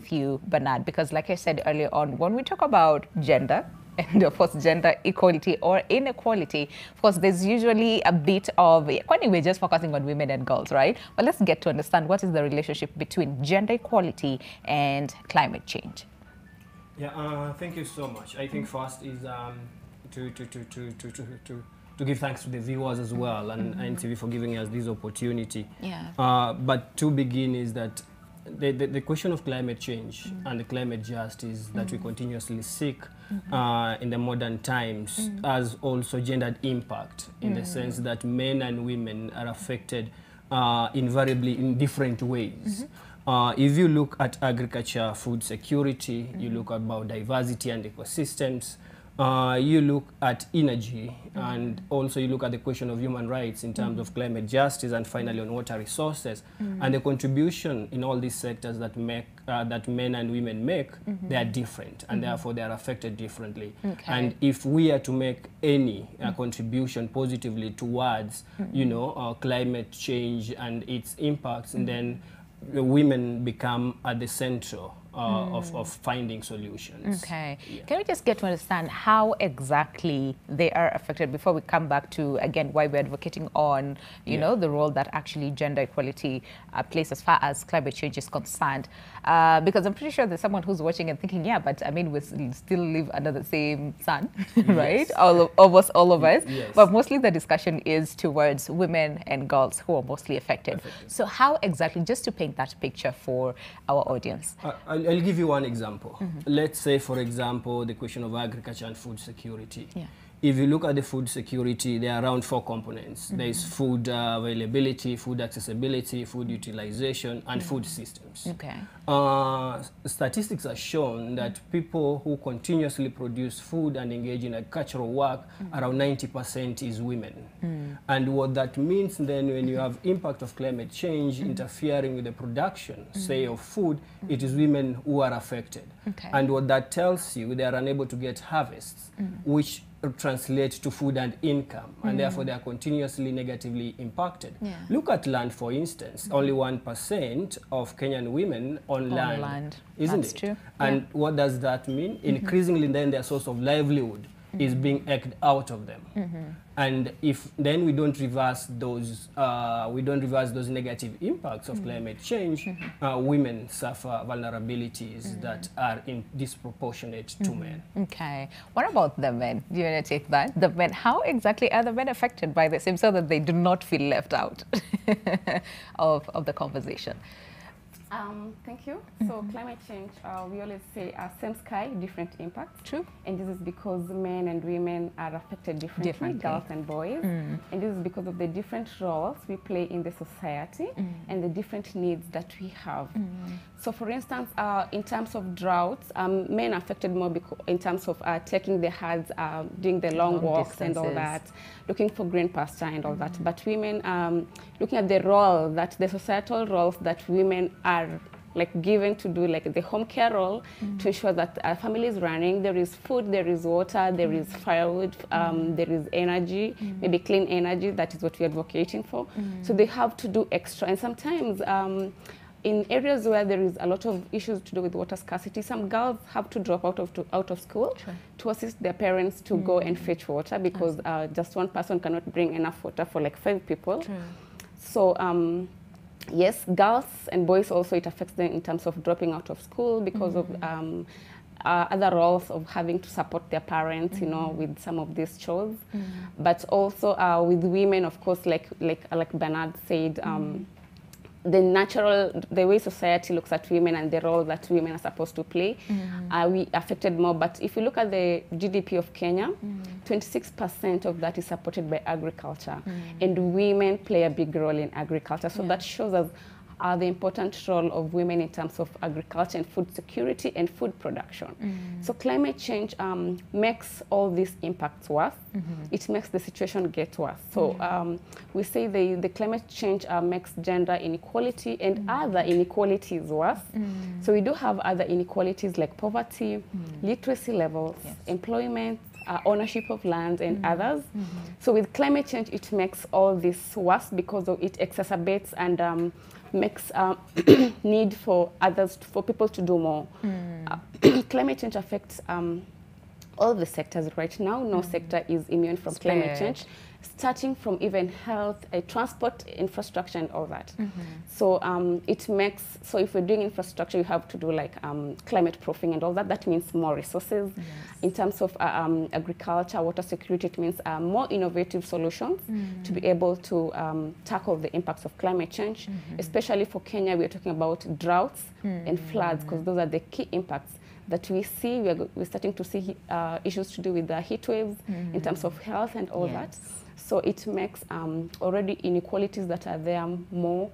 you, Bernard, because like I said earlier on, when we talk about gender, and of course gender equality or inequality, of course there's usually a bit of, anyway, just focusing on women and girls, right? But let's get to understand what is the relationship between gender equality and climate change. Yeah, thank you so much. I think first is to give thanks to the viewers as well, and NTV for giving us this opportunity. Yeah. But to begin is that the question of climate change and the climate justice that we continuously seek in the modern times has also gendered impact in the sense that men and women are affected invariably in different ways. If you look at agriculture, food security, you look at biodiversity and ecosystems, you look at energy, and also you look at the question of human rights in terms of climate justice, and finally on water resources, and the contribution in all these sectors that make that men and women make, they are different, and therefore they are affected differently. Okay. And if we are to make any contribution positively towards, you know, climate change and its impacts, and then the women become at the center of finding solutions. Okay. Yeah. Can we just get to understand how exactly they are affected before we come back to, again, why we're advocating on, you know, the role that actually gender equality plays as far as climate change is concerned? Because I'm pretty sure there's someone who's watching and thinking, yeah, but I mean, we still live under the same sun, right? All of us. Yes. But mostly the discussion is towards women and girls who are mostly affected. So how exactly, just to paint that picture for our audience? I'll give you one example. Let's say, for example, the question of agriculture and food security. Yeah. If you look at the food security, there are around 4 components. There is food availability, food accessibility, food utilization, and food systems. Okay. Statistics have shown that people who continuously produce food and engage in agricultural work, around 90% is women. And what that means then, when you have impact of climate change interfering with the production, say, of food, it is women who are affected. Okay. And what that tells you, they are unable to get harvests, which translate to food and income, and therefore they are continuously negatively impacted. Yeah. Look at land, for instance. Only 1% of Kenyan women own land. Isn't That's it? true. And what does that mean? Increasingly then their source of livelihood is being eked out of them. And if then we don't reverse those negative impacts of climate change, women suffer vulnerabilities that are disproportionate to men. Okay. What about the men? Do you want to take that? The men, how exactly are the men affected by this, so that they do not feel left out of the conversation? Thank you. So climate change, we always say same sky, different impacts. True. And this is because men and women are affected differently, girls and boys. And this is because of the different roles we play in the society and the different needs that we have. So for instance, in terms of droughts, men are affected more in terms of taking the herds, doing the long walks distances and all that, looking for green pasture and all that. But women, looking at the role that the societal roles that women are like given to do, like the home care role, to ensure that a family is running, there is food, there is water, there is firewood, there is energy, maybe clean energy, that is what we're advocating for. So they have to do extra. And sometimes in areas where there is a lot of issues to do with water scarcity, some girls have to drop out of school to assist their parents to go and fetch water, because just one person cannot bring enough water for like 5 people. So yes, girls and boys also, it affects them in terms of dropping out of school because of other roles of having to support their parents, you know, with some of these chores. But also with women, of course, like Bernard said, the way society looks at women and the role that women are supposed to play, we affected more. But if you look at the GDP of Kenya, 26% of that is supported by agriculture, and women play a big role in agriculture. So that shows us the important role of women in terms of agriculture and food security and food production. So climate change makes all these impacts worse. It makes the situation get worse. So we say the climate change makes gender inequality and other inequalities worse. So we do have other inequalities like poverty, literacy levels, employment, ownership of land and others. So with climate change, it makes all this worse because it exacerbates and makes need for others, for people to do more. Climate change affects all the sectors right now. No sector is immune from climate change, starting from even health, transport, infrastructure, and all that. So it makes, so if we're doing infrastructure, you have to do like climate proofing and all that. That means more resources. In terms of agriculture, water security, it means more innovative solutions to be able to tackle the impacts of climate change. Especially for Kenya, we're talking about droughts and floods, because those are the key impacts that we see. We're starting to see issues to do with the heat waves in terms of health and all that. So it makes already inequalities that are there more